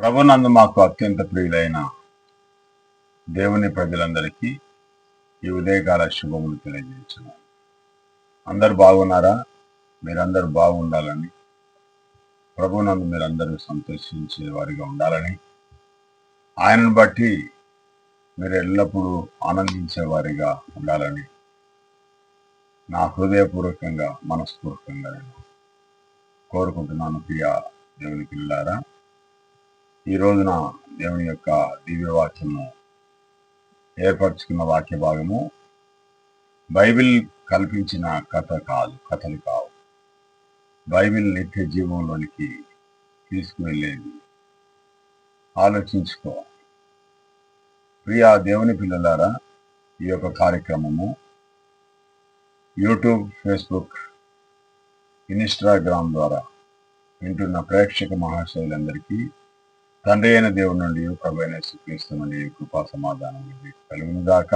ప్రభునందు మాకు అత్యంత ప్రియులైన దేవుని ప్రజలందరికీ ఈ ఉదయకాల శుభములు తెలియజేస్తున్నాను. అందరు బాగున్నారా? మీరందరూ బాగుండాలని, ప్రభునందు మీరందరూ సంతోషించే వారిగా ఉండాలని, ఆయనను బట్టి మీరు ఎల్లప్పుడూ ఆనందించే వారిగా ఉండాలని నా హృదయపూర్వకంగా మనస్పూర్వకంగా నేను కోరుకుంటున్నాను. ప్రియ దేవుని పిల్లారా, ఈ రోజున దేవుని యొక్క దివ్యవాక్యము ఏర్పరచుకున్న వాక్య భాగము బైబిల్ కల్పించిన కథలు కావు. బైబిల్ నిత్య జీవంలోనికి తీసుకువెళ్ళేది. ఆలోచించుకో ప్రియ దేవుని పిల్లలారా, ఈ యొక్క కార్యక్రమము యూట్యూబ్, ఫేస్బుక్, ఇన్స్టాగ్రామ్ ద్వారా వింటున్న ప్రేక్షక మహాశయులందరికీ తండ్రి అయిన దేవుడి నుండి, ప్రభు అయిన యేసుక్రీస్తు నుండి కృపా సమాధానం కలుగునుగాక.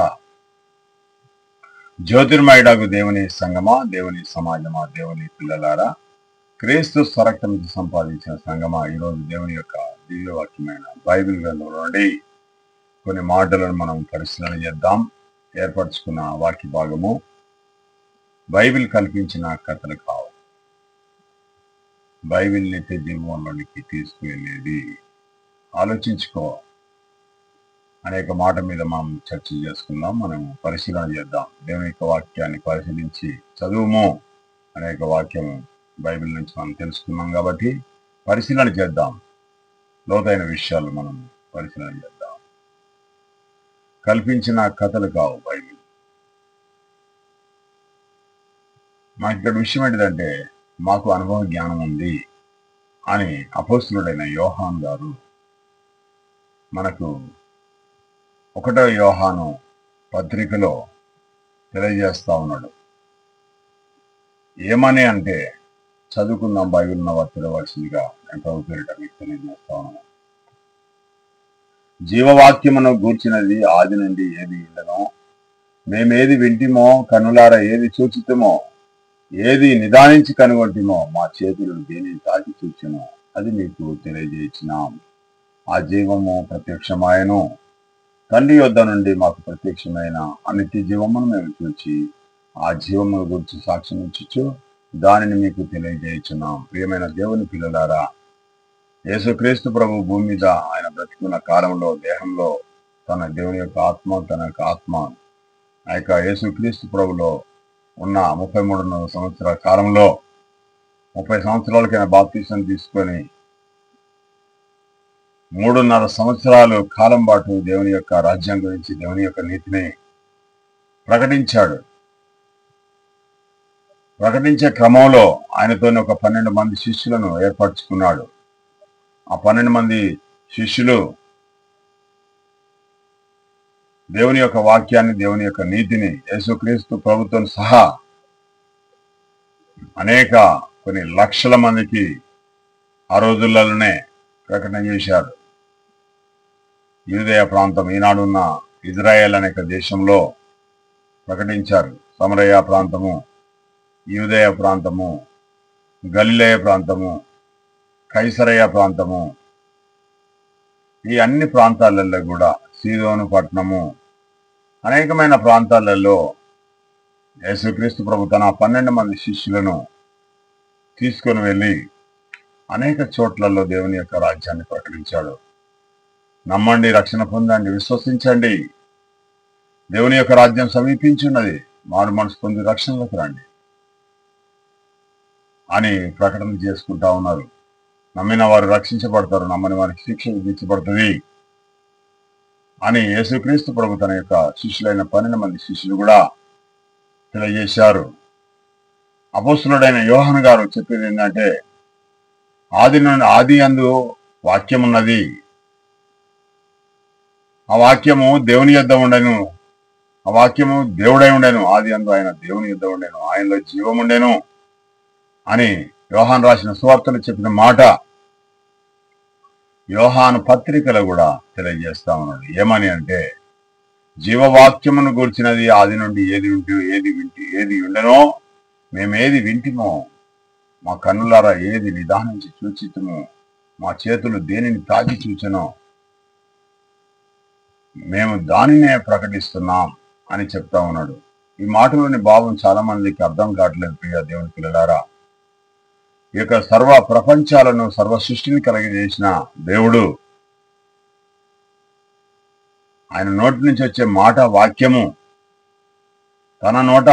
జ్యోతిర్మయుడగు దేవుని సంగమా, దేవుని సమాజమా, దేవుని పిల్లలారా, క్రీస్తు స్వరక్తం సంపాదించిన సంగమా, ఈరోజు దేవుని యొక్క దివ్యవాక్యమైన బైబిల్ గ్రంథంలో నుండి కొన్ని మాటలను మనం పరిశీలన చేద్దాం. ఏర్పరచుకున్న వాక్య భాగము బైబిల్ కల్పించిన కథలు కావు, బైబిల్ నిత్య జీవంలోనికి తీసుకువెళ్ళేది. ఆలోచించుకో. అనేక మాట మీద మనం చర్చ చేసుకుందాం, మనం పరిశీలన చేద్దాం. దేవుని యొక్క వాక్యాన్ని పరిశీలించి చదువుము. అనేక వాక్యం బైబిల్ నుంచి మనం తెలుసుకున్నాం కాబట్టి పరిశీలన చేద్దాం. లోతైన విషయాలు మనం పరిశీలన చేద్దాం. కల్పించిన కథలు కావు బైబిల్. మాకు ఇక్కడ విషయం ఏంటిదంటే, మాకు అనుభవ జ్ఞానం ఉంది అని అపోస్తలుడైన యోహాను గారు మనకు 1వ యోహాను పత్రికలో తెలియజేస్తా ఉన్నాడు. ఏమని అంటే, చదువుకుందాం. బైబిల్ ఉన్న వారు తెలవాల్సిందిగా నేను ప్రభు పేరిట మీకు తెలియజేస్తా ఉన్నాను. జీవవాక్యమును గూర్చినది ఆది నుండి ఏది ఉండనో, మేమేది వింటిమో, కనులారా ఏది చూచితమో, ఏది నిదానించి కనుగొంటిమో, మా చేతులు దేనిని తాకి చూచెనో అది మీకు తెలియజేయించినాం. ఆ జీవము ప్రత్యక్షమాయను, తండ్రి యొద్ద నుండి మాకు ప్రత్యక్షమైన అనిత్య జీవమును మేము చూచి ఆ జీవమును గురించి సాక్ష్యం ఇచ్చు దానిని మీకు తెలియజేయించున్నాం. ప్రియమైన దేవుని పిల్లలారా, యేసుక్రీస్తు ప్రభు భూమి మీద ఆయన బ్రతికున్న కాలంలో దేహంలో తన దేవుని యొక్క ఆత్మ, తన యొక్క ఆత్మ ఆ యొక్క యేసుక్రీస్తు ప్రభులో ఉన్న 33 సంవత్సరాల కాలంలో 30 సంవత్సరాలకైనా బాప్తీసం తీసుకొని 3.5 సంవత్సరాలు కాలం పాటు దేవుని యొక్క రాజ్యం గురించి, దేవుని యొక్క నీతిని ప్రకటించాడు. ప్రకటించే క్రమంలో ఆయనతోని ఒక 12 మంది శిష్యులను ఏర్పరచుకున్నాడు. ఆ 12 మంది శిష్యులు దేవుని యొక్క వాక్యాన్ని, దేవుని యొక్క నీతిని యేసుక్రీస్తు ప్రభుతో సహా కొన్ని లక్షల మందికి ఆ రోజులలోనే ప్రకటన చేశారు. యూదయ ప్రాంతం, ఈనాడున్న ఇజ్రాయెల్ అనే దేశంలో ప్రకటించారు. సమరయ ప్రాంతము, యూదయ ప్రాంతము, గలిలయ ప్రాంతము, కైసరయ ప్రాంతము, ఈ అన్ని ప్రాంతాలలో కూడా, సీదోను పట్టణము, అనేకమైన ప్రాంతాలలో యేసుక్రీస్తు ప్రభు తన 12 మంది శిష్యులను తీసుకొని వెళ్ళి అనేక చోట్లలో దేవుని యొక్క రాజ్యాన్ని ప్రకటించాడు. నమ్మండి, రక్షణ పొందండి, విశ్వసించండి, దేవుని యొక్క రాజ్యం సమీపించున్నది, మారు మనసు పొంది రక్షణలోకి రండి అని ప్రకటన చేసుకుంటా ఉన్నారు. నమ్మిన వారు రక్షించబడతారు, నమ్మని వారికి శిక్ష విధించబడుతుంది అని యేసుక్రీస్తు ప్రభు తన యొక్క శిష్యులైన 12 మంది శిష్యులు కూడా తెలియజేశారు. అపోస్తలుడైన యోహాను గారు చెప్పేది ఏంటంటే, ఆది యందు వాక్యం ఉన్నది, ఆ వాక్యము దేవుని యొద్ద ఉండెను, ఆ వాక్యము దేవుడై ఉండెను, ఆది యందు ఆయన దేవుని యొద్ద ఉండెను, ఆయనలో జీవం ఉండెను అని యోహాను రాసిన సువార్తలు చెప్పిన మాట యోహాను పత్రికలో కూడా తెలియజేస్తా ఉన్నాడు. ఏమని అంటే, జీవవాక్యమును గూర్చినది ఆది నుండి ఏది ఉండెనో, మేమేది వింటిమో, మా కన్నులారా ఏది నిదానించి చూచితమో, మా చేతులు దేనిని తాకి చూచెనో మేము దానినే ప్రకటిస్తున్నాం అని చెప్తా ఉన్నాడు. ఈ మాటలోని భావం చాలా మందికి అర్థం కావట్లేదు ప్రియ దేవుని పిల్లలారా. ఈ యొక్క సర్వ ప్రపంచాలను సర్వ సృష్టిని కలిగజేసిన దేవుడు, ఆయన నోటి నుంచి వచ్చే మాట వాక్యము, తన నోట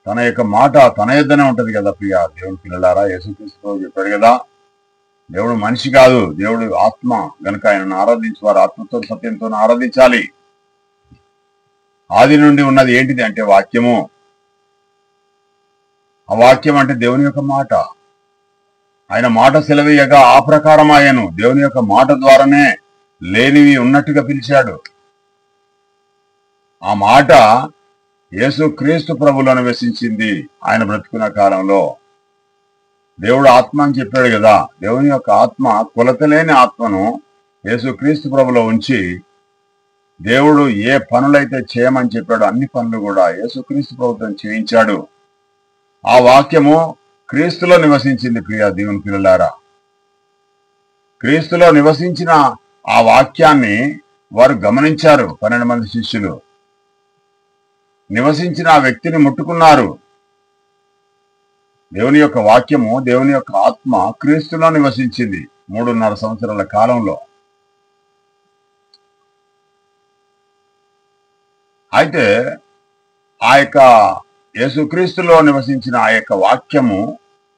తన యొక్క మాట తన యొద్దనే ఉంటది కదా ప్రియ దేవుని పిల్లలారా. యేసుక్రీస్తు చెప్పాడు కదా, దేవుడు మనిషి కాదు, దేవుడు ఆత్మ గనుక ఆయనను ఆరాధించేవారు ఆత్మతో సత్యంతో ఆరాధించాలి. ఆది నుండి ఉన్నది ఏంటిది అంటే వాక్యము. ఆ వాక్యం అంటే దేవుని యొక్క మాట. ఆయన మాట సెలవీయగా ఆ ప్రకారం ఆయను దేవుని యొక్క మాట ద్వారానే లేనివి ఉన్నట్టుగా పిలిచాడు. ఆ మాట యేసుక్రీస్తు ప్రభువులో నివసించింది ఆయన బ్రతుకున్న కాలంలో. దేవుడు ఆత్మ అని చెప్పాడు కదా, దేవుని యొక్క ఆత్మ కొలతలేని ఆత్మను యేసుక్రీస్తు ప్రభులో ఉంచి దేవుడు ఏ పనులైతే చేయమని చెప్పాడో అన్ని పనులు కూడా యేసుక్రీస్తు ప్రభుత్వం చేయించాడు. ఆ వాక్యము క్రీస్తులో నివసించింది ప్రియ దేవుని పిల్లలారా. క్రీస్తులో నివసించిన ఆ వాక్యాన్ని వారు గమనించారు. 12 మంది శిష్యులు నివసించిన ఆ వ్యక్తిని ముట్టుకున్నారు. దేవుని యొక్క వాక్యము, దేవుని యొక్క ఆత్మ క్రీస్తులో నివసించింది 3.5 సంవత్సరాల కాలంలో. అయితే ఆ యొక్క యేసుక్రీస్తులో నివసించిన ఆ యొక్క వాక్యము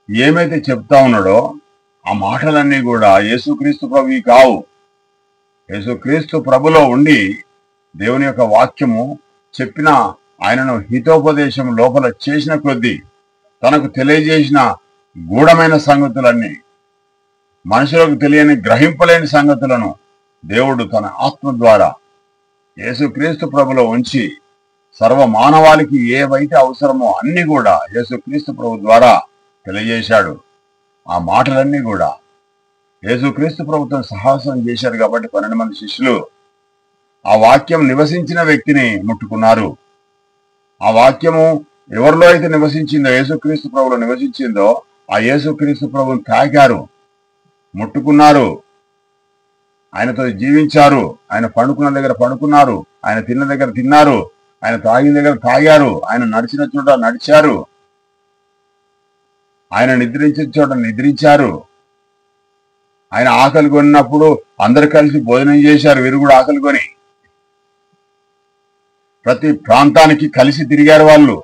ఏమైతే చెప్తా ఉన్నాడో ఆ మాటలన్నీ కూడా యేసుక్రీస్తు ప్రభువి కావు. యేసుక్రీస్తు ప్రభులో ఉండి దేవుని యొక్క వాక్యము చెప్పిన, ఆయనను హితోపదేశం లోపల చేసిన కొద్దీ తనకు తెలియజేసిన గూఢమైన సంగతులన్నీ, మనుషులకు తెలియని గ్రహింపలేని సంగతులను దేవుడు తన ఆత్మ ద్వారా యేసుక్రీస్తు ప్రభులో ఉంచి సర్వ మానవాళికి ఏవైతే అవసరమో అన్ని కూడా యేసుక్రీస్తు ప్రభు ద్వారా తెలియజేశాడు. ఆ మాటలన్నీ కూడా యేసుక్రీస్తు ప్రభుత్వం సాహసం చేశారు కాబట్టి 12 మంది శిష్యులు ఆ వాక్యం నివసించిన వ్యక్తిని ముట్టుకున్నారు. ఆ వాక్యము ఎవరిలో అయితే నివసించిందో, యేసుక్రీస్తు ప్రభులో నివసించిందో ఆ యేసుక్రీస్తు ప్రభుని తాకారు, ముట్టుకున్నారు, ఆయనతో జీవించారు. ఆయన పండుకున్న దగ్గర పండుకున్నారు, ఆయన తిన్న దగ్గర తిన్నారు, ఆయన తాగిన దగ్గర తాగారు, ఆయన నడిచిన చోట నడిచారు, ఆయన నిద్రించిన చోట నిద్రించారు. ఆయన ఆకలి కొన్నప్పుడు అందరు కలిసి భోజనం చేశారు, వీరు కూడా ఆకలి కొని. ప్రతి ప్రాంతానికి కలిసి తిరిగారు వాళ్ళు.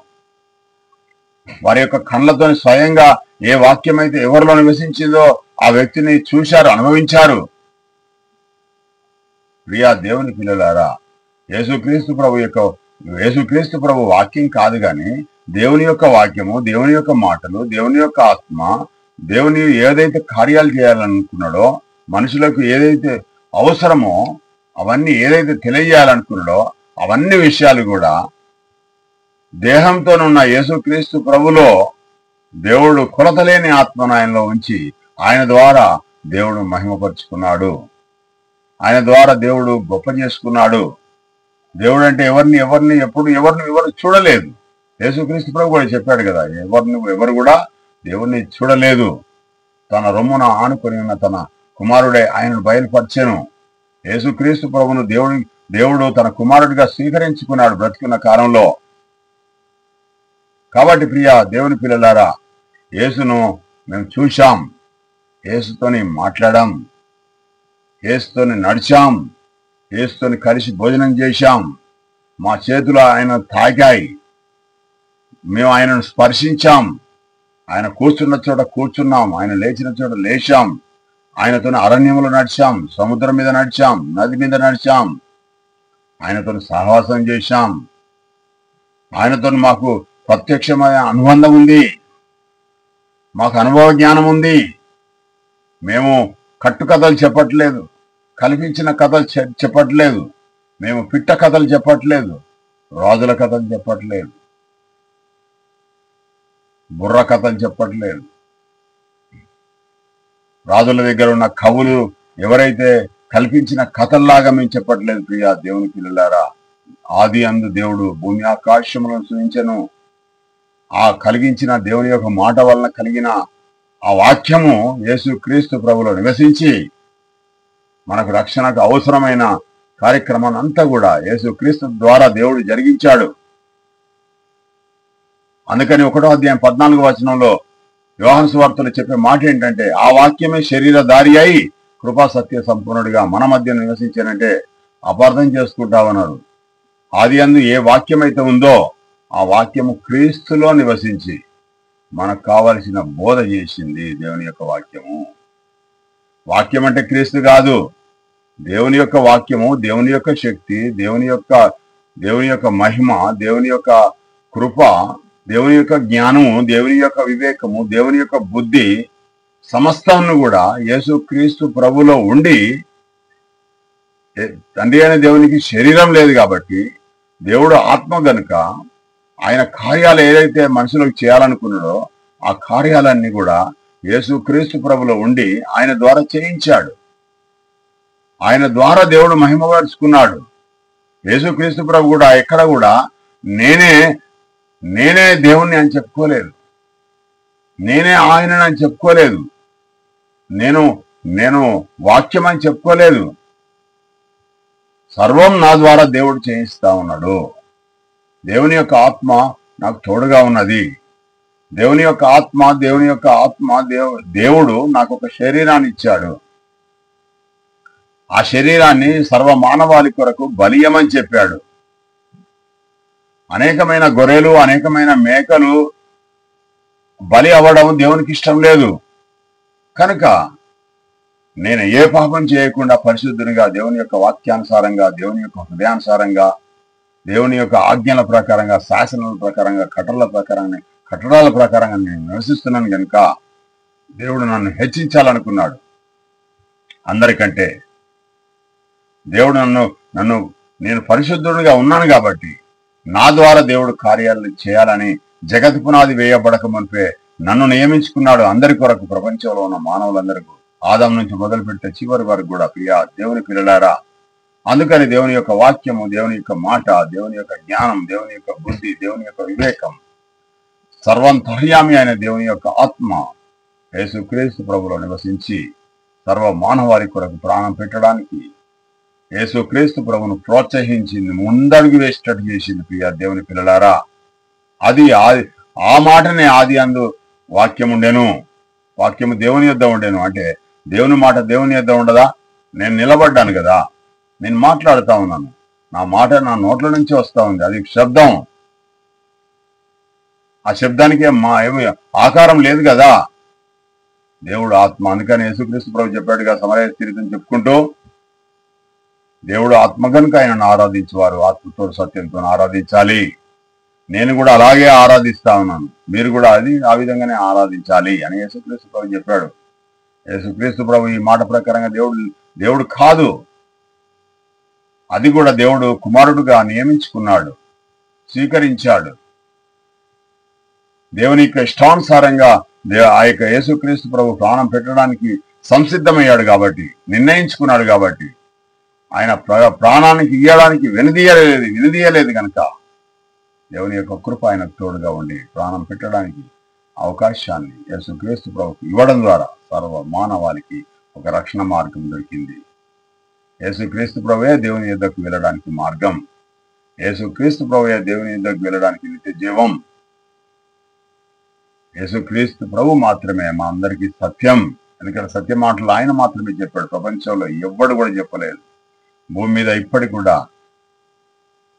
వారి యొక్క కళ్ళతో స్వయంగా ఏ వాక్యం అయితే ఎవరిలో నివసించిందో ఆ వ్యక్తిని చూశారు, అనుభవించారు. ప్రియా దేవుని పిల్లలారా, యేసుక్రీస్తు ప్రభు వాక్యం కాదు కానీ దేవుని యొక్క వాక్యము, దేవుని యొక్క మాటలు, దేవుని యొక్క ఆత్మ, దేవుని ఏదైతే కార్యాలు చేయాలనుకున్నాడో, మనుషులకు ఏదైతే అవసరమో అవన్నీ ఏదైతే తెలియజేయాలనుకున్నాడో అవన్నీ విషయాలు కూడా దేహంతోనున్న యేసుక్రీస్తు ప్రభులో దేవుడు కొలతలేని ఆత్మను ఆయనలో ఉంచి ఆయన ద్వారా దేవుడు మహిమపరుచుకున్నాడు. ఆయన ద్వారా దేవుడు గొప్ప చేసుకున్నాడు. దేవుడు అంటే ఎవరు చూడలేదు. యేసుక్రీస్తు ప్రభు కూడా చెప్పాడు కదా, ఎవరు కూడా దేవుణ్ణి చూడలేదు. తన రొమ్మున ఆనుకొని ఉన్న తన కుమారుడే ఆయనను బయలుపరిచెను. యేసుక్రీస్తు ప్రభును దేవుడు తన కుమారుడిగా స్వీకరించుకున్నాడు బ్రతికున్న కాలంలో. కాబట్టి ప్రియా దేవుని పిల్లలారా, యేసును మేము చూశాం, యేసుతోని మాట్లాడాం, యేసుతోని నడిచాం, యేసుతోని కలిసి భోజనం చేశాం. మా చేతులు ఆయన తాకాయి, మేము ఆయనను స్పర్శించాం. ఆయన కూర్చున్న చోట కూర్చున్నాం, ఆయన లేచిన చోట లేచాం. ఆయనతో అరణ్యములో నడిచాం, సముద్రం మీద నడిచాం, నది మీద నడిచాం. ఆయనతో సహవాసం చేశాం. ఆయనతో మాకు ప్రత్యక్షమైన అనుబంధం ఉంది, మాకు అనుభవ జ్ఞానం ఉంది. మేము కట్టుకథలు చెప్పట్లేదు, కల్పించిన కథలు చెప్పట్లేదు, మేము పిట్ట కథలు చెప్పట్లేదు, రాజుల కథలు చెప్పట్లేదు, బుర్ర కథలు చెప్పట్లేదు. రాజుల దగ్గర ఉన్న కవులు ఎవరైతే కల్పించిన కథల్లాగా మేము చెప్పట్లేదు. ప్రియా దేవుని పిల్లలారా, ఆది అందు దేవుడు భూమి ఆకాశములను సృజించెను. ఆ కలిగించిన దేవుని యొక్క మాట వలన కలిగిన ఆ వాక్యము యేసుక్రీస్తు ప్రభులో నివసించి మనకు రక్షణకు అవసరమైన కార్యక్రమాన్ని అంతా కూడా యేసుక్రీస్తు ద్వారా దేవుడు జరిగించాడు. అందుకని 1వ అధ్యాయం 14వ వచనంలో యోహాను సువార్తలో చెప్పే మాట ఏంటంటే, ఆ వాక్యమే శరీరధారి అయి కృపా సత్య సంపూర్ణుడిగా మన మధ్య నివసించానంటే అపార్థం చేసుకుంటామన్నారు. ఆది అందు ఏ వాక్యం అయితే ఉందో ఆ వాక్యము క్రీస్తులో నివసించి మనకు కావలసిన బోధ చేసింది దేవుని యొక్క వాక్యము. వాక్యం అంటే క్రీస్తు కాదు, దేవుని యొక్క వాక్యము, దేవుని యొక్క శక్తి, దేవుని యొక్క మహిమ, దేవుని యొక్క కృప, దేవుని యొక్క జ్ఞానము, దేవుని యొక్క వివేకము, దేవుని యొక్క బుద్ధి సమస్తాన్ని కూడా యేసుక్రీస్తు ప్రభులో ఉండి, తండ్రి అయిన దేవునికి శరీరం లేదు కాబట్టి దేవుడు ఆత్మ గనుక ఆయన కార్యాలు ఏదైతే మనుషులకు చేయాలనుకున్నాడో ఆ కార్యాలన్నీ కూడా యేసుక్రీస్తు ప్రభులో ఉండి ఆయన ద్వారా చేయించాడు. ఆయన ద్వారా దేవుడు మహిమపరుచుకున్నాడు. యేసుక్రీస్తు ప్రభు కూడా ఎక్కడ కూడా నేనే దేవుణ్ణి అని చెప్పుకోలేదు, నేనే ఆయనని అని చెప్పుకోలేదు, నేను వాక్యం అని చెప్పుకోలేదు. సర్వం నా ద్వారా దేవుడు చేయిస్తా ఉన్నాడు. దేవుని యొక్క ఆత్మ నాకు తోడుగా ఉన్నది. దేవుని యొక్క ఆత్మ దేవుడు నాకు ఒక శరీరాన్ని ఇచ్చాడు. ఆ శరీరాన్ని సర్వ మానవాళి కొరకు బలియమని చెప్పాడు. అనేకమైన గొర్రెలు, అనేకమైన మేకలు బలి అవ్వడం దేవునికి ఇష్టం లేదు. కనుక నేను ఏ పాపం చేయకుండా పరిశుద్ధునిగా దేవుని యొక్క వాక్యానుసారంగా, దేవుని యొక్క హృదయానుసారంగా, దేవుని యొక్క ఆజ్ఞల ప్రకారంగా, శాసనాల ప్రకారంగా, కట్టడాల ప్రకారంగా నేను నివసిస్తున్నాను కనుక దేవుడు నన్ను హెచ్చించాలనుకున్నాడు. అందరికంటే దేవుడు నేను పరిశుద్ధుడిగా ఉన్నాను కాబట్టి నా ద్వారా దేవుడు కార్యాలు చేయాలని జగత్ పునాది వేయబడక మునిపే నన్ను నియమించుకున్నాడు. అందరి కొరకు, ప్రపంచంలో ఉన్న మానవులందరికీ, ఆదాం నుంచి మొదలు పెడితే చివరి వరకు కూడా ప్రియ దేవుని పిల్లలారా. అందుకని దేవుని యొక్క వాక్యము, దేవుని యొక్క మాట, దేవుని యొక్క జ్ఞానం, దేవుని యొక్క బుద్ధి, దేవుని యొక్క వివేకం, సర్వంతర్యామి అయిన దేవుని యొక్క ఆత్మ యేసుక్రీస్తు ప్రభులో నివసించి సర్వ మానవాళి కొరకు ప్రాణం పెట్టడానికి యేసుక్రీస్తు ప్రభును ప్రోత్సహించింది, ముందడుగు వేసేటట్టు చేసింది. ప్రియ దేవుని పిల్లలారా, ఆ మాటనే ఆది అందు వాక్యం ఉండెను, వాక్యము దేవుని యొద్ద ఉండెను. అంటే దేవుని మాట దేవుని యొద్ద ఉండదా? నేను నిలబడ్డాను కదా, నేను మాట్లాడుతా ఉన్నాను, నా మాట నా నోట్ల నుంచి వస్తా ఉంది. అది శబ్దం. ఆ శబ్దానికి ఏమి ఆకారం లేదు కదా. దేవుడు ఆత్మ. అందుకని యేసుక్రీస్తు ప్రభు చెప్పాడుగా సమరయ స్త్రీని చెప్పుకుంటూ, దేవుడు ఆత్మ కనుక ఆయనను ఆరాధించేవారు ఆత్మతో సత్యంతో ఆరాధించాలి. నేను కూడా అలాగే ఆరాధిస్తా ఉన్నాను, మీరు కూడా ఆ విధంగానే ఆరాధించాలి అని యేసుక్రీస్తు ప్రభు చెప్పాడు. యేసుక్రీస్తు ప్రభు ఈ మాట ప్రకారంగా దేవుడు కాదు, అది కూడా దేవుడు కుమారుడుగా నియమించుకున్నాడు, స్వీకరించాడు. దేవుని యొక్క ఇష్టానుసారంగా ఆ యొక్క యేసుక్రీస్తు ప్రభు ప్రాణం పెట్టడానికి సంసిద్ధమయ్యాడు కాబట్టి, నిర్ణయించుకున్నాడు కాబట్టి, ఆయన ప్రాణానికి ఇయ్యడానికి వెనుదీయలేదు కనుక దేవుని యొక్క కృప ఆయనకు తోడుగా ఉండి ప్రాణం పెట్టడానికి అవకాశాన్ని యేసుక్రీస్తు ప్రభుకి ఇవ్వడం ద్వారా సర్వ మానవాళికి ఒక రక్షణ మార్గం దొరికింది. యేసుక్రీస్తు ప్రభువే దేవుని యుద్ధకు వెళ్ళడానికి మార్గం. యేసుక్రీస్తు ప్రభువే దేవుని యుద్ధకు వెళ్ళడానికి నిత్య జీవం. యేసుక్రీస్తు ప్రభు మాత్రమే మా అందరికీ సత్యం. ఎందుకంటే సత్య మాటలు ఆయన మాత్రమే చెప్పాడు, ప్రపంచంలో ఎవ్వడు కూడా చెప్పలేదు. భూమి మీద ఇప్పటికి కూడా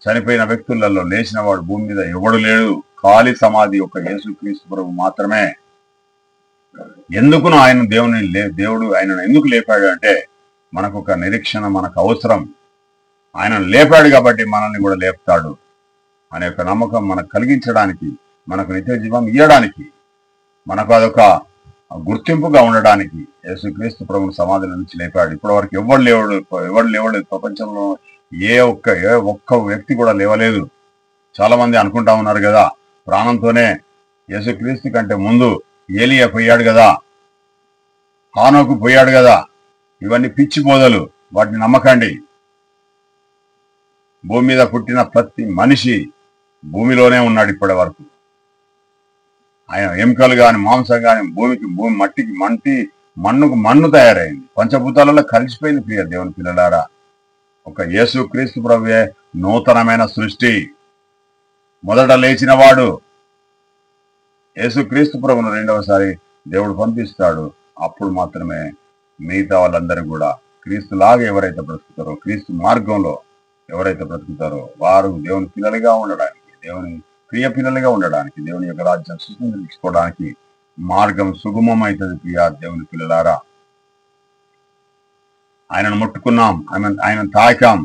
చనిపోయిన వ్యక్తులలో లేచిన వాడు భూమి మీద ఎవడు లేడు. ఖాళీ సమాధి ఒక యేసుక్రీస్తు ప్రభు మాత్రమే. ఎందుకును ఆయన దేవుడు ఆయనను ఎందుకు లేపాడు అంటే మనకు ఒక నిరీక్షణ మనకు అవసరం. ఆయన లేపాడు కాబట్టి మనల్ని కూడా లేపుతాడు అనే ఒక నమ్మకం మనకు కలిగించడానికి, మనకు నిత్య జీవం ఇవ్వడానికి, మనకు అదొక గుర్తింపుగా ఉండడానికి యేసుక్రీస్తు ప్రభుని సమాధిలో నుంచి లేపాడు. ఇప్పటి వరకు ఎవడు లేవలేదు ప్రపంచంలో. ఏ ఒక్క వ్యక్తి కూడా లేవలేదు. చాలా మంది అనుకుంటా ఉన్నారు కదా, ప్రాణంతోనే యేసుక్రీస్తు కంటే ముందు ఏలియా పోయాడు కదా, హానోకు పోయాడు కదా. ఇవన్నీ పిచ్చి బోధలు, వాటిని నమ్మకండి. భూమి మీద పుట్టిన ప్రతి మనిషి భూమిలోనే ఉన్నాడు ఇప్పటి వరకు. ఆయన ఎముకలు గాని మాంసం గాని భూమి మట్టికి మన్నుకు మన్ను తయారైంది, పంచభూతాలలో కలిసిపోయింది. ప్రియ దేవుని పిల్లలారా, ఒక యేసు క్రీస్తు ప్రభువే నూతనమైన సృష్టి. మొదట లేచిన వాడు యేసు క్రీస్తు ప్రభును రెండవసారి దేవుడు పంపిస్తాడు. అప్పుడు మాత్రమే మిగతా వాళ్ళందరూ కూడా క్రీస్తులాగా ఎవరైతే బ్రతుకుతారో, క్రీస్తు మార్గంలో ఎవరైతే బ్రతుకుతారో వారు దేవుని పిల్లలుగా ఉండడానికి, దేవుని ప్రియ పిల్లలుగా ఉండడానికి, దేవుని యొక్క రాజ్యం స్వీకరించుకోవడానికి మార్గం సుగమమైతుంది. ప్రియ దేవుని పిల్లలారా, ఆయనను ముట్టుకున్నాం, ఆయన తాకాం,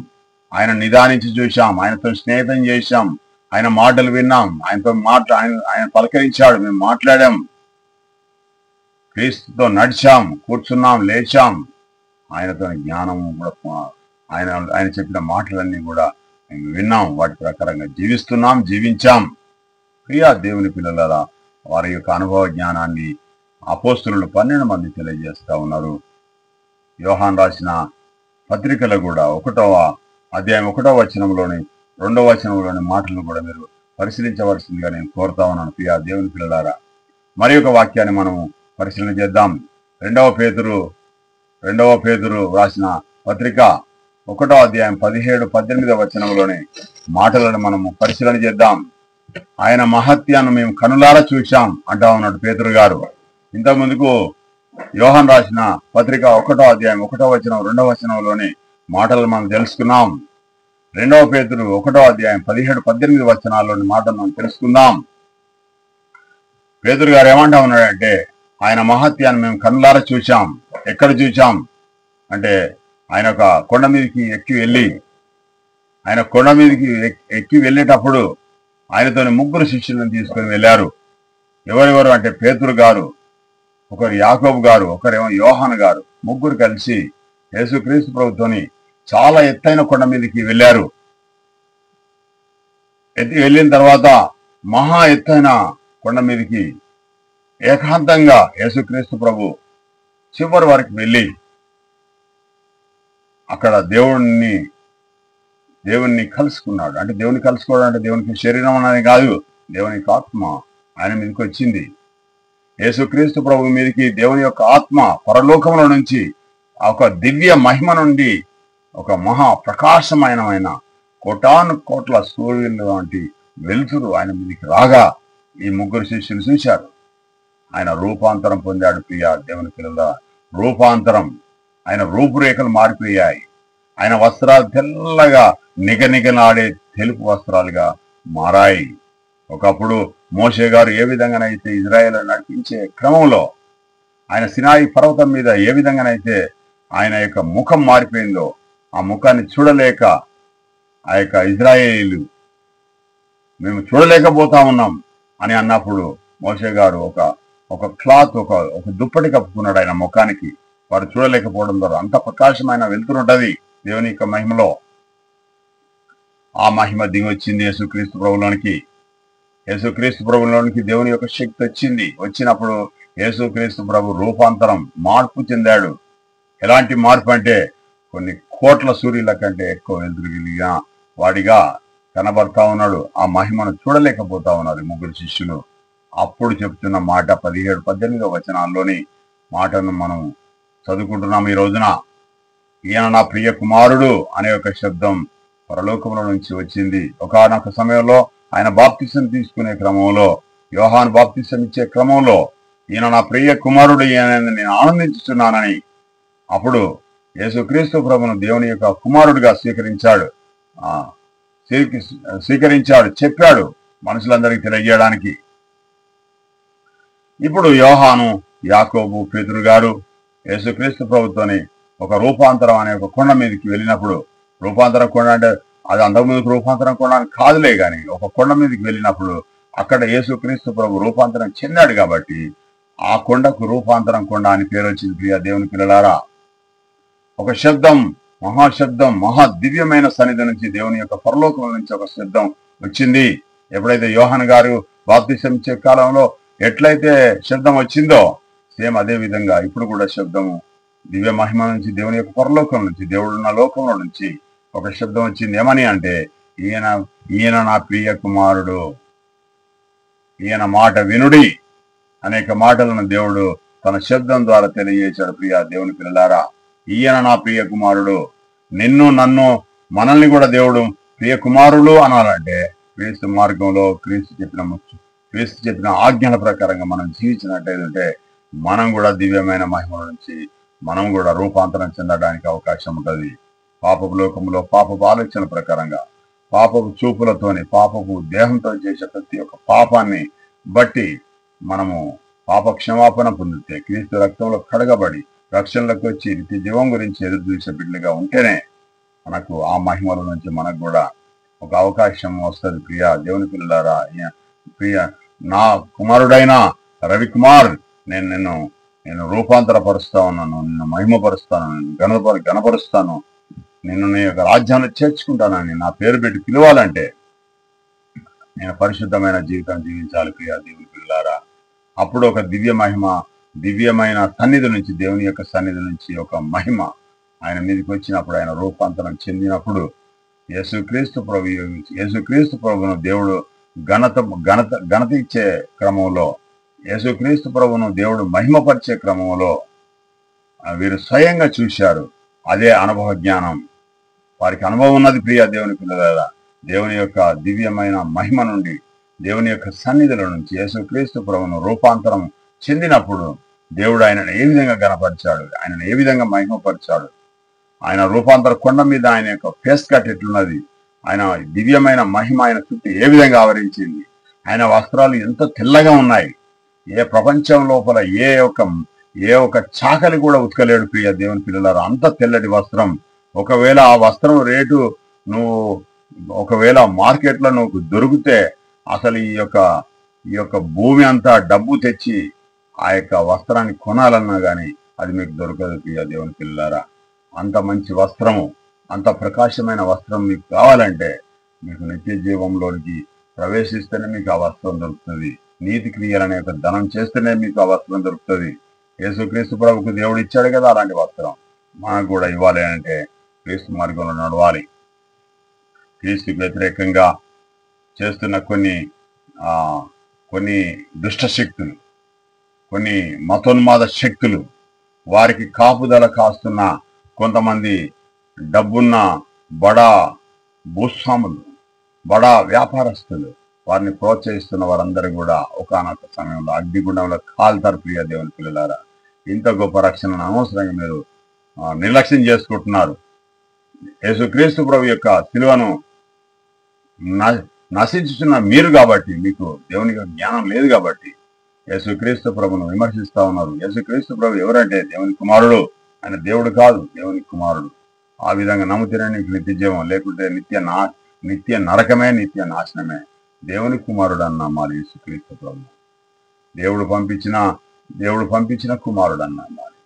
ఆయన నిదానించి చూశాం, ఆయనతో స్నేహితం చేశాం, ఆయన మాటలు విన్నాం, ఆయనతో ఆయన పలకరించాడు, మేము మాట్లాడాం, క్రీస్తుతో నడిచాం, కూర్చున్నాం, లేచాం. ఆయనతో జ్ఞానం కూడా ఆయన చెప్పిన మాటలన్నీ కూడా మేము విన్నాం, వాటి ప్రకారంగా జీవించాం. ప్రియా దేవుని పిల్లలారా, వారి యొక్క అనుభవ జ్ఞానాన్ని అపోస్తలులు 12 మంది తెలియజేస్తా ఉన్నారు. యోహాన్ రాసిన పత్రికలో కూడా 1వ అధ్యాయం 1వ వచనంలోని 2వ వచనంలోని మాటలను కూడా మీరు పరిశీలించవలసిందిగా నేను కోరుతా ఉన్నాను. ప్రియా దేవుని పిల్లలారా, మరి ఒక వాక్యాన్ని మనము పరిశీలన చేద్దాం. 2వ పేతురు రాసిన పత్రిక 1వ అధ్యాయం 17-18 వచనంలోని మాటలను మనము పరిశీలన చేద్దాం. ఆయన మహత్యాన్ని మేము కనులారా చూశాం అంటా ఉన్నాడు పేతురు గారు. ఇంతకుముందుకు యోహాన్ రాసిన పత్రిక 1వ అధ్యాయం 1వ వచనం 2వ వచనంలోని మాటలు మనం తెలుసుకున్నాం. 2వ పేతురు 1వ అధ్యాయం 17-18 వచనాల్లోని మాటలు మనం తెలుసుకుందాం. పేతురు గారు ఏమంటా ఉన్నాడంటే, ఆయన మహత్యాన్ని మేము కనులారా చూశాం. ఎక్కడ చూశాం అంటే, ఆయన ఒక కొండ మీదకి ఎక్కి వెళ్ళేటప్పుడు ఆయనతోని 3 శిష్యులను తీసుకొని వెళ్ళారు. ఎవరెవరు అంటే, పేతురు గారు, ఒకరు యాకోబు గారు, ఒకరేమో యోహాను గారు, 3 కలిసి యేసుక్రీస్తు ప్రభుతోని చాలా ఎత్తైన కొండ మీదకి వెళ్ళారు. వెళ్ళిన తర్వాత మహా ఎత్తైన కొండ మీదకి ఏకాంతంగా యేసుక్రీస్తు ప్రభు చివరి వరకు వెళ్ళి అక్కడ దేవుణ్ణి కలుసుకున్నాడు. అంటే దేవుని కలుసుకోవడం అంటే దేవునికి శరీరం అనేది కాదు, దేవునికి ఆత్మ ఆయన మీదకి వచ్చింది. యేసుక్రీస్తు ప్రభు మీదకి దేవుని యొక్క ఆత్మ పరలోకంలో నుంచి ఒక దివ్య మహిమ నుండి ఒక మహా ప్రకాశమైన కోట్ల సూర్యులు వంటి వెలుతురు ఆయన మీదకి రాగా ఈ 3 శిష్యులు చూశారు. ఆయన రూపాంతరం పొందాడు. ప్రియ దేవుని పిల్లల రూపాంతరం, ఆయన రూపురేఖలు మారిపోయాయి. ఆయన వస్త్రాలు తెల్లగా నిగనిగలాడే తెలుపు వస్త్రాలుగా మారాయి. ఒకప్పుడు మోషే గారు ఏ విధంగానైతే ఇజ్రాయేల్ నడిపించే క్రమంలో ఆయన సినాయి పర్వతం మీద ఏ విధంగానైతే ఆయన యొక్క ముఖం మారిపోయిందో, ఆ ముఖాన్ని చూడలేక ఆ యొక్క ఇజ్రాయేలీలు మేము చూడలేకపోతా ఉన్నాం అని అన్నప్పుడు మోషే గారు ఒక క్లాత్ ఒక దుప్పటి కప్పుకున్నాడు ఆయన ముఖానికి. వారు చూడలేకపోవడం ద్వారా అంత ప్రకాశమైన వెళ్తున్నది దేవుని యొక్క మహిమలో. ఆ మహిమ దిగి వచ్చింది యేసుక్రీస్తు ప్రభువులోనికి దేవుని యొక్క శక్తి వచ్చినప్పుడు యేసుక్రీస్తు ప్రభు రూపాంతరం మార్పు చెందాడు. ఎలాంటి మార్పు అంటే, కొన్ని కోట్ల సూర్యుల కంటే ఎక్కువ వెలుతురు కలిగిన వాడిగా కనబడతా ఉన్నాడు. ఆ మహిమను చూడలేకపోతా ఉన్నారు 3 శిష్యులు. అప్పుడు చెప్తున్న మాట 17-18 వచనాల్లోని మాటను మనం చదువుకుంటున్నాం ఈ రోజున. ఈయన నా ప్రియ కుమారుడు అనే ఒక శబ్దం పరలోకంలో నుంచి వచ్చింది. ఒకానొక సమయంలో ఆయన బాప్తిసం తీసుకునే క్రమంలో, యోహాను బాప్తిసం ఇచ్చే క్రమంలో, ఈయన నా ప్రియ కుమారుడు ఈయన నేను ఆనందించుతున్నానని అప్పుడు యేసుక్రీస్తు ప్రభును దేవుని యొక్క కుమారుడిగా స్వీకరించాడు, చెప్పాడు మనుషులందరికీ తెలియజేయడానికి. ఇప్పుడు యోహాను, యాకోబు, పేతురు గారు యేసుక్రీస్తు ప్రభుతోని ఒక రూపాంతరం అనే ఒక కొండ మీదకి వెళ్ళినప్పుడు, రూపాంతరం కొండ అంటే అది అంతకుముందుకు రూపాంతరం కొండ అని కాదులే కానీ, ఒక కొండ మీదకి వెళ్ళినప్పుడు అక్కడ యేసుక్రీస్తు ప్రభు రూపాంతరం చెందాడు కాబట్టి ఆ కొండకు రూపాంతరం కొండ అని పేరు వచ్చింది. ప్రియ దేవుని పిల్లలారా, ఒక శబ్దం, మహాశబ్దం, మహా దివ్యమైన సన్నిధి నుంచి, దేవుని యొక్క పరలోకం నుంచి ఒక శబ్దం వచ్చింది. ఎప్పుడైతే యోహాను గారు బాప్తిసం ఇచ్చే కాలంలో ఎట్లయితే శబ్దం వచ్చిందో, సేమ్ అదే విధంగా ఇప్పుడు కూడా శబ్దము దివ్య మహిమ నుంచి, దేవుని యొక్క పరలోకం నుంచి, దేవుడున్న లోకంలో నుంచి ఒక శబ్దం వచ్చింది. ఏమని అంటే, ఈయన నా ప్రియ కుమారుడు, ఈయన మాట వినుడి అనేక మాటలను దేవుడు తన శబ్దం ద్వారా తెలియజేశాడు. ప్రియ దేవుని పిల్లలారా, ఈయన నా ప్రియ కుమారుడు. నిన్ను నన్ను మనల్ని కూడా దేవుడు ప్రియ కుమారులు అనాలంటే క్రీస్తు మార్గంలో క్రీస్తు చెప్పిన ఆజ్ఞల ప్రకారంగా మనం జీవించినట్టయితే మనం కూడా దివ్యమైన మహిమల నుంచి మనం కూడా రూపాంతరం చెందడానికి అవకాశం ఉంటుంది. పాపపు లోకంలో పాపపు ఆలోచన ప్రకారంగా, పాపపు చూపులతోని, పాపపు దేహంతో చేసే ప్రతి ఒక్క పాపాన్ని బట్టి మనము పాప క్షమాపణ పొందితే, క్రీస్తు రక్తంలో కడగబడి రక్షణలోకి వచ్చి నిత్య జీవం గురించి ఎదురు చూసే బిడ్డలుగా ఉంటేనే మనకు ఆ మహిమల నుంచి మనకు కూడా ఒక అవకాశం వస్తుంది. ప్రియ దేవుని పిల్లలారా, ప్రియ నా కుమారుడైన రవికుమార్, నేను రూపాంతరపరుస్తా ఉన్నాను, నిన్ను మహిమపరుస్తాను, నిన్ను గణపరుస్తాను, నిన్ను నీ యొక్క రాజ్యాన్ని చేర్చుకుంటానని నా పేరు పెట్టి పిలవాలంటే నేను పరిశుద్ధమైన జీవితం జీవించాలి. ప్రియ దేవుని పిల్లారా, అప్పుడు ఒక దివ్యమైన సన్నిధి నుంచి, దేవుని యొక్క సన్నిధి నుంచి ఒక మహిమ ఆయన మీదకి వచ్చినప్పుడు, ఆయన రూపాంతరం చెందినప్పుడు యేసుక్రీస్తు ప్రభును దేవుడు ఘనత ఇచ్చే క్రమంలో, యేసుక్రీస్తు ప్రభును దేవుడు మహిమపరిచే క్రమంలో వీరు స్వయంగా చూశారు. అదే అనుభవ జ్ఞానం, వారికి అనుభవం ఉన్నది. ప్రియ దేవుని పిల్లల, దేవుని యొక్క దివ్యమైన మహిమ నుండి, దేవుని యొక్క సన్నిధుల నుంచి యేసుక్రీస్తు ప్రభువును రూపాంతరం చెందినప్పుడు దేవుడు ఆయనను ఏ విధంగా గణపరిచాడు, ఆయనను ఏ విధంగా మహిమపరిచాడు, ఆయన రూపాంతర కొండ మీద ఆయన యొక్క ఫేస్ కట్ ఎట్లున్నది, ఆయన దివ్యమైన మహిమ ఆయన చుట్టూ ఏ విధంగా ఆవరించింది, ఆయన వస్త్రాలు ఎంత తెల్లగా ఉన్నాయి, ఏ ప్రపంచం లోపల ఏ ఒక్క చాకలి కూడా ఉతకలేడు. ప్రియ దేవుని పిల్లలారా, అంత తెల్లటి వస్త్రం. ఒకవేళ ఆ వస్త్రం రేటు ఒకవేళ మార్కెట్లో నువ్వు దొరికితే అసలు ఈ యొక్క భూమి అంతా డబ్బు తెచ్చి ఆ యొక్క వస్త్రాన్ని కొనాలన్నా కానీ అది మీకు దొరకదు. ప్రియ దేవుని పిల్లలారా, అంత మంచి వస్త్రము, అంత ప్రకాశమైన వస్త్రం మీకు కావాలంటే మీకు నిత్య జీవంలోనికి ప్రవేశిస్తేనే మీకు ఆ వస్త్రం దొరుకుతుంది. నీతి క్రియలనే ఒక ధనం చేస్తేనే మీకు ఆ వస్త్రం దొరుకుతుంది. యేసుక్రీస్తు ప్రభుకు దేవుడు ఇచ్చాడు కదా అలాంటి వస్త్రం, మనకు కూడా ఇవ్వాలి అంటే క్రీస్తు మార్గంలో నడవాలి. క్రీస్తుకు వ్యతిరేకంగా చేస్తున్న కొన్ని దుష్ట శక్తులు, కొన్ని మతోన్మాద శక్తులు, వారికి కాపుదల కాస్తున్న కొంతమంది డబ్బున్న బడా భూస్వాములు, బడా వ్యాపారస్తులు, వారిని ప్రోత్సహిస్తున్న వారందరూ కూడా ఒకానొక సమయంలో అగ్నిగుండంలో కాల్తారు. ప్రియ దేవుని పిల్లలారా, ఇంత గొప్ప రక్షణను అనవసరంగా మీరు నిర్లక్ష్యం చేసుకుంటున్నారు. యేసుక్రీస్తు ప్రభు యొక్క శిలువను నశించుతున్న మీరు కాబట్టి, మీకు దేవుని జ్ఞానం లేదు కాబట్టి యేసుక్రీస్తు ప్రభును విమర్శిస్తా ఉన్నారు. యేసుక్రీస్తు ప్రభు ఎవరంటే దేవుని కుమారుడు, ఆయన దేవుడు కాదు, దేవుని కుమారుడు. ఆ విధంగా నమ్ముతేనే నీకు నిత్య జీవం, లేకుంటే నిత్య నరకమే, నిత్య నాశనమే. దేవుని కుమారుడు అన్న నమ్మాలి యేసుక్రీస్తు ప్రభు. దేవుడు పంపించిన కుమారుడు అన్న నమ్మాలి.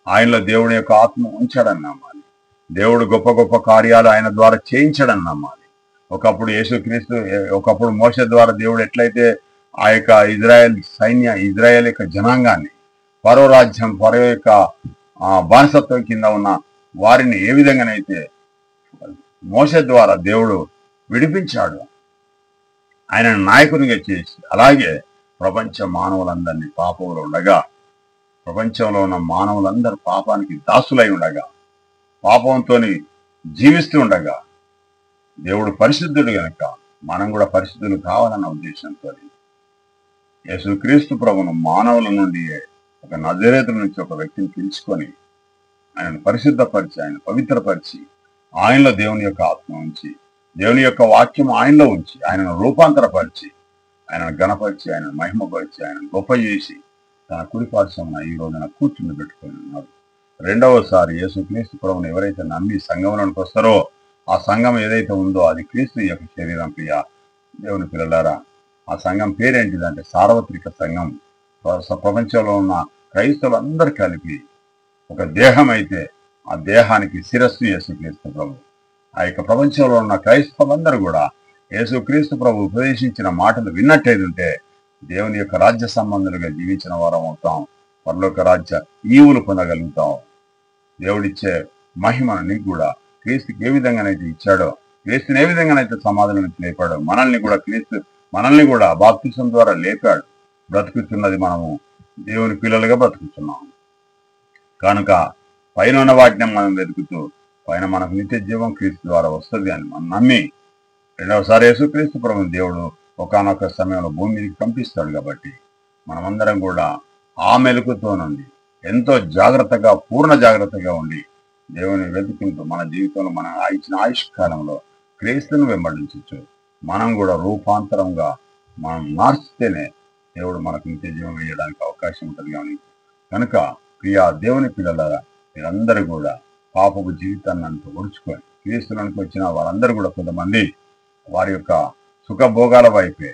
ఆయనలో దేవుడి యొక్క ఆత్మ ఉంచాడని నమ్మాలి. దేవుడు గొప్ప గొప్ప కార్యాలు ఆయన ద్వారా చేయించాడని నమ్మాలి. ఒకప్పుడు మోషే ద్వారా దేవుడు ఎట్లయితే ఆ యొక్క ఇజ్రాయెల్ యొక్క జనాంగాన్ని ఫరో యొక్క బానిసత్వం కింద ఉన్న వారిని ఏ విధంగానైతే మోషే ద్వారా దేవుడు విడిపించాడు, ఆయనను నాయకునిగా చేసి, అలాగే ప్రపంచ మానవులందరినీ పాపంలో ఉండగా, ప్రపంచంలో ఉన్న మానవులందరూ పాపానికి దాసులై ఉండగా, పాపంతో జీవిస్తూ ఉండగా, దేవుడు పరిశుద్ధుడు గనక మనం కూడా పరిశుద్ధులు కావాలన్న ఉద్దేశంతో యేసుక్రీస్తు ప్రభును మానవుల నుండి ఒక నజరేతుల నుంచి ఒక వ్యక్తిని పిలుచుకొని ఆయనను పరిశుద్ధపరిచి, ఆయన పవిత్రపరిచి, ఆయనలో దేవుని యొక్క ఆత్మ ఉంచి, దేవుని యొక్క వాక్యం ఆయనలో ఉంచి, ఆయనను రూపాంతరపరిచి, ఆయనను గణపరిచి, ఆయనను మహిమపరిచి, ఆయనను గొప్ప చేసి తన కుడిపార్శ్వమున ఈ రోజున కూర్చుని పెట్టుకొని ఉన్నారు. రెండవసారి యేసుక్రీస్తు ప్రభువును ఎవరైతే నమ్మి సంఘంలోనికి వస్తారో, ఆ సంఘం ఏదైతే ఉందో అది క్రీస్తు యొక్క శరీరం. ప్రియ దేవుని పిల్లలారా, ఆ సంఘం పేరేంటిదంటే సార్వత్రిక సంఘం. ప్రపంచంలో ఉన్న క్రైస్తవులందరూ కలిపి ఒక దేహం అయితే ఆ దేహానికి శిరస్సు యేసుక్రీస్తు ప్రభు. ఆ యొక్క ప్రపంచంలో ఉన్న క్రైస్తవులందరూ కూడా యేసుక్రీస్తు ప్రభు ఉపదేశించిన మాటలు విన్నట్టయితే దేవుని యొక్క రాజ్య సంబంధులుగా జీవించిన వారం అవుతాం. పరలోక రాజ్య ఈవులు పొందగలుగుతాం. దేవుడిచ్చే మహిమను నీకు కూడా క్రీస్తుకి ఏ విధంగానైతే ఇచ్చాడో, క్రీస్తుని ఏ విధంగానైతే సమాధుల నుంచి లేపాడో, మనల్ని కూడా బాప్తిసం ద్వారా లేపాడు. బ్రతుకుతున్నది మనము దేవుని పిల్లలుగా బ్రతుకుతున్నాం. కనుక పైన ఉన్న వాటిని మనం వెతుకుతూ పైన మనకు నిత్య జీవం క్రీస్తు ద్వారా వస్తుంది అని మనం నమ్మి రెండవసారి యేసుక్రీస్తు ప్రభువుని దేవుడు ఒకానొక సమయంలో భూమి మీదకి పంపిస్తాడు. కాబట్టి మనమందరం కూడా ఆ మెలకుతో నుండి ఎంతో జాగ్రత్తగా పూర్ణ జాగ్రత్తగా ఉండి దేవుని వెతుకుంటూ మన జీవితంలో మన ఇచ్చిన ఆయుష్ కాలంలో క్రీస్తును వెంబడించవచ్చు. మనం కూడా రూపాంతరంగా మనం మార్చితేనే దేవుడు మనకు నిత్య జీవం వేయడానికి అవకాశం ఉంటుంది. కానీ కనుక ప్రియా దేవుని పిల్లలారా, మీరందరూ కూడా పాపపు జీవితాన్ని అంతా ఒడుచుకొని క్రీస్తునికి వచ్చిన వారందరూ కూడా కొంతమంది వారి యొక్క సుఖభోగాల వైపే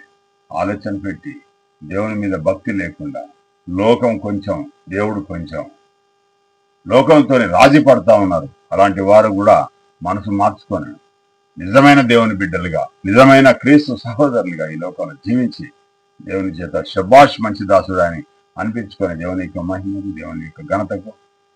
ఆలోచన పెట్టి దేవుని మీద భక్తి లేకుండా లోకం కొంచెం దేవుడు కొంచెం లోకంతో రాజీ పడతా ఉన్నారు. అలాంటి వారు కూడా మనసు మార్చుకొని నిజమైన దేవుని బిడ్డలుగా నిజమైన క్రీస్తు సహోదరులుగా ఈ లోకంలో జీవించి దేవుని చేత శబాష్ మంచి దాసుడు అని అనిపించుకొని దేవుని యొక్క మహిమకు దేవుని యొక్క ఘనతకు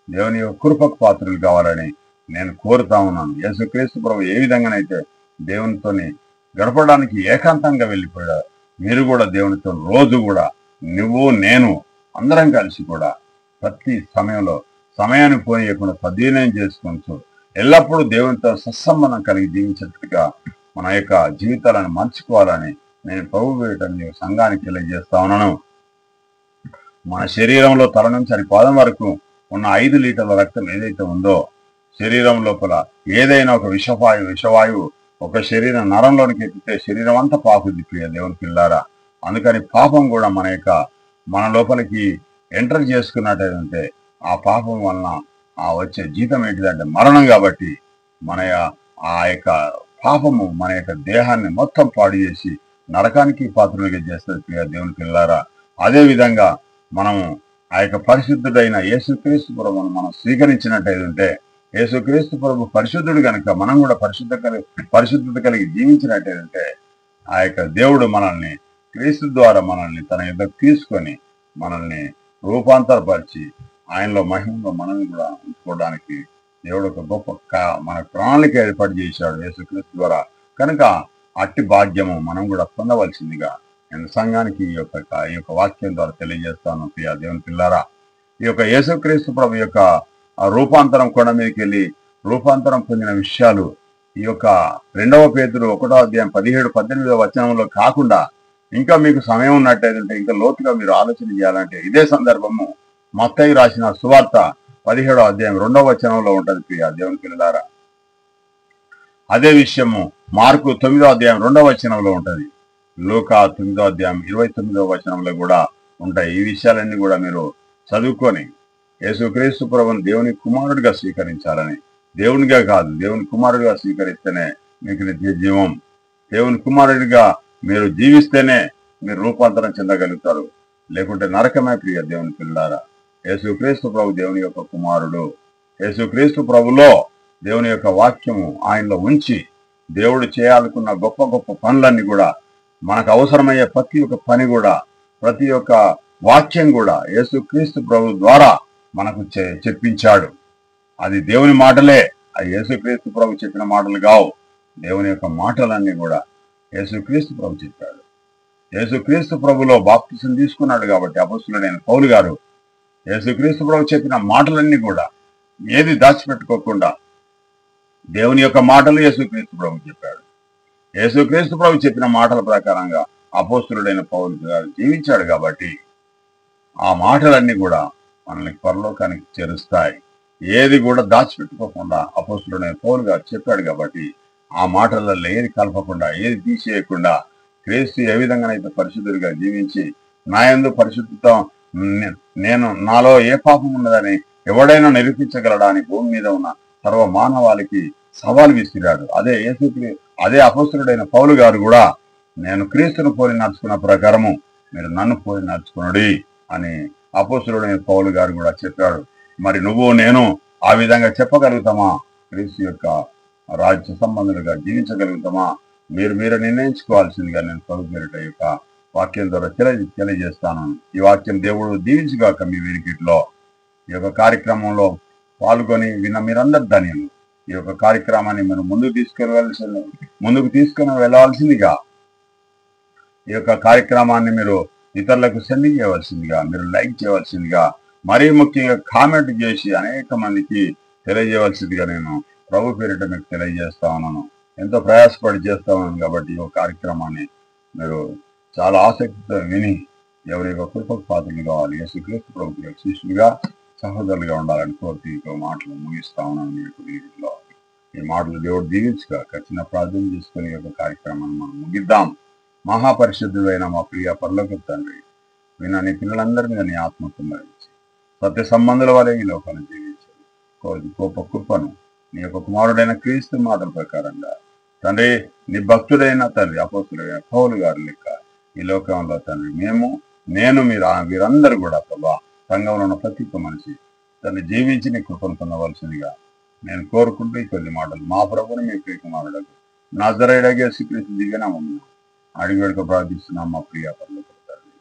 దేవుని యొక్క కృపకు పాత్రలు కావాలని నేను కోరుతా ఉన్నాను. యేసుక్రీస్తు ప్రభు ఏ విధంగానైతే దేవునితోని గడపడానికి ఏకాంతంగా వెళ్ళిపోయాడు, మీరు కూడా దేవునితో రోజు కూడా నువ్వు నేను అందరం కలిసి కూడా ప్రతి సమయంలో సమయాన్ని పోనీయకుండా సద్వినియోగం చేసుకుంటూ ఎల్లప్పుడూ దేవునితో సత్సంబంధం కలిగి జీవించేట్టుగా మన యొక్క జీవితాలను మార్చుకోవాలని నేను ప్రభు వేయటాన్ని సంఘానికి తెలియజేస్తా ఉన్నాను. మన శరీరంలో తల నుంచి అని పాదం వరకు ఉన్న 5 లీటర్ల రక్తం ఏదైతే ఉందో, శరీరం లోపల ఏదైనా ఒక విషవాయువు ఒక శరీరం నరంలోనికి ఎక్కితే శరీరం అంతా పాకుద్ది ప్రియ దేవుని పిల్లారా. అందుకని పాపం కూడా మన లోపలికి ఎంటర్ చేసుకున్నట్టయితే ఆ పాపం వలన ఆ వచ్చే జీతం ఏంటిదంటే మరణం. కాబట్టి ఆ యొక్క పాపము మన యొక్క దేహాన్ని మొత్తం పాడు చేసి నరకానికి పాత్రలుగా చేస్తుంది ప్రియ దేవుని పిల్లారా. అదే విధంగా మనము ఆ యొక్క పరిశుద్ధుడైన యేసుక్రీస్తు ప్రభువును మనం స్వీకరించినట్టయితే యేసుక్రీస్తు ప్రభు పరిశుద్ధుడు కనుక మనం కూడా పరిశుద్ధత కలిగి జీవించినట్టయితే ఆ యొక్క దేవుడు మనల్ని క్రీస్తు ద్వారా మనల్ని తన యొద్దకు తీసుకొని మనల్ని రూపాంతరపరిచి ఆయనలో మహిమలో మనల్ని కూడా ఉంచుకోవడానికి దేవుడు ఒక గొప్ప మన ప్రణాళిక ఏర్పాటు చేశాడు యేసుక్రీస్తు ద్వారా. కనుక అట్టి భాగ్యము మనం కూడా పొందవలసిందిగా నేను సంఘానికి ఈ యొక్క వాక్యం ద్వారా తెలియజేస్తాను ప్రియ దేవుని పిల్లారా. ఈ యొక్క యేసుక్రీస్తు ప్రభు యొక్క రూపాంతరం కొండ మీదకి వెళ్ళి రూపాంతరం పొందిన విషయాలు ఈ యొక్క 2వ పేతురు 1వ అధ్యాయం 17-18 వచనంలో కాకుండా ఇంకా మీకు సమయం ఉన్నట్టయితే ఇంకా లోతుగా మీరు ఆలోచన చేయాలంటే ఇదే సందర్భము మత్తయి రాసిన సువార్త 17వ అధ్యాయం 2వ వచనంలో ఉంటది ప్రియ దేవుని పిల్లారా. అదే విషయము మార్కు 9వ అధ్యాయం 2వ వచనంలో ఉంటది. లూకా 9వ అధ్యాయం 29వ వచనంలో కూడా ఉంటాయి. ఈ విషయాలన్నీ కూడా మీరు చదువుకొని యేసుక్రీస్తు ప్రభువును దేవుని కుమారుడిగా స్వీకరించాలని, దేవునిగా కాదు దేవుని కుమారుడిగా స్వీకరిస్తేనే మీకు నిత్య జీవం. దేవుని కుమారుడిగా మీరు జీవిస్తేనే మీరు రూపాంతరం చెందగలుగుతారు, లేకుంటే నరకమే ప్రియ దేవుని పిల్లారా. యేసుక్రీస్తు ప్రభు దేవుని యొక్క కుమారుడు. యేసుక్రీస్తు ప్రభులో దేవుని యొక్క వాక్యము ఆయనలో ఉంచి దేవుడు చేయాలనుకున్న గొప్ప గొప్ప పనులన్నీ కూడా మనకు అవసరమయ్యే ప్రతి ఒక్క పని కూడా ప్రతి ఒక్క వాక్యం కూడా యేసుక్రీస్తు ప్రభు ద్వారా మనకు చెప్పించాడు. అది దేవుని మాటలే, అది యేసుక్రీస్తు ప్రభు చెప్పిన మాటలు కావు. దేవుని యొక్క మాటలన్నీ కూడా యేసుక్రీస్తు ప్రభు చెప్పాడు. యేసుక్రీస్తు ప్రభులో బాప్తిసం తీసుకున్నాడు. కాబట్టి అపొస్తలుడైన పౌలు గారు యేసుక్రీస్తు ప్రభు చెప్పిన మాటలన్నీ కూడా ఏది దాచిపెట్టుకోకుండా దేవుని యొక్క మాటలు యేసుక్రీస్తు ప్రభు చెప్పాడు. యేసుక్రీస్తు ప్రభు చెప్పిన మాటల ప్రకారంగా అపొస్తలుడైన పౌలు గారు జీవించాడు. కాబట్టి ఆ మాటలన్నీ కూడా మనల్ని పరలోకానికి చేరుస్తాయి. ఏది కూడా దాచిపెట్టుకోకుండా అపొస్తలుడైన పౌలు గారు చెప్పాడు. కాబట్టి ఆ మాటలలో ఏది కలపకుండా ఏది తీసేయకుండా క్రీస్తు ఏ విధంగానైతే పరిశుద్ధుడిగా జీవించి నా యందు పరిశుద్ధత నేను నాలో ఏ పాపం ఉన్నదని ఎవడైనా నిరూపించగలడా అని భూమి మీద ఉన్న సర్వ మానవాళికి సవాల్ విసిరాడు. అదే అపొస్తలుడైన పౌలు గారు కూడా నేను క్రీస్తును పోలి నడుచుకున్న ప్రకారము మీరు నన్ను పోలి నడుచుకునుడి అని అపొస్తలుడైన పౌలు గారు కూడా చెప్పాడు. మరి నువ్వు నేను ఆ విధంగా చెప్పగలుగుతామా? క్రీస్తు యొక్క రాజ్య సంబంధులుగా జీవించగలుగుతామా? మీరు నిర్ణయించుకోవాల్సిందిగా నేను ప్రభు పేరిట యొక్క వాక్యం ద్వారా తెలియజేస్తాను. ఈ వాక్యం దేవుడు దీవించుగాక మీ వినికిట్లో. ఈ యొక్క కార్యక్రమంలో పాల్గొని విన్న మీరందరు ధన్యులు. ఈ యొక్క కార్యక్రమాన్ని మీరు ముందుకు తీసుకుని వెళ్ళవలసిందిగా ఈ యొక్క కార్యక్రమాన్ని మీరు ఇతరులకు సెండ్ చేయవలసిందిగా, మీరు లైక్ చేయవలసిందిగా, మరీ ముఖ్యంగా కామెంట్ చేసి అనేక మందికి తెలియజేయవలసిందిగా నేను ప్రభు పేరిట మీకు తెలియజేస్తా ఉన్నాను. ఎంతో ప్రయాసపడి చేస్తా ఉన్నాను కాబట్టి ఈ కార్యక్రమాన్ని మీరు చాలా ఆసక్తితో విని ఎవరి యొక్క కృపకు పాత్రలు కావాలి, యేసుక్రీస్తు ప్రభుత్వ శిష్యులుగా సహోదరులుగా ఉండాలని కోరుతూ ఈ మాటలు ముగిస్తా ఉన్నాను. మీ యొక్క వీరిలో ఈ మాటలు దేవుడు దీవించగా చిన్న ప్రార్థన చేసుకుని యొక్క కార్యక్రమాన్ని మనం ముగిద్దాం. మహాపరిశుద్ధుడైన మా ప్రియ పరలోక తండ్రి, విన్న నీ పిల్లలందరి మీద నీ ఆత్మకు మరించి సత్య సంబంధుల వలె ఈ లోకాన్ని జీవించారు. గొప్ప కృపను నీ యొక్క కుమారుడైన క్రీస్తు మాటల ప్రకారంగా తండ్రి, నీ భక్తుడైన తండ్రి అపోస్తులైన పౌలు గారి లెక్క ఈ లోకంలో తండ్రి నేను వీరందరూ కూడా ప్రభా సంఘంలో ఉన్న ప్రతి ఒక్క మనిషి తను జీవించి నీ కృపను పొందవలసిందిగా నేను కోరుకుంటూ ఈ కొద్ది మాటలు మా ప్రభుని మీ ప్రియ కుమారుడు నజరేయుడైన యేసుక్రీస్తు దివ్యనామమున అడిగి వేడుక ప్రార్థిస్తున్నాం మా ప్రియ పరలోక తండ్రి.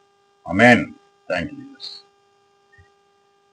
ఆమేన్. Thank you.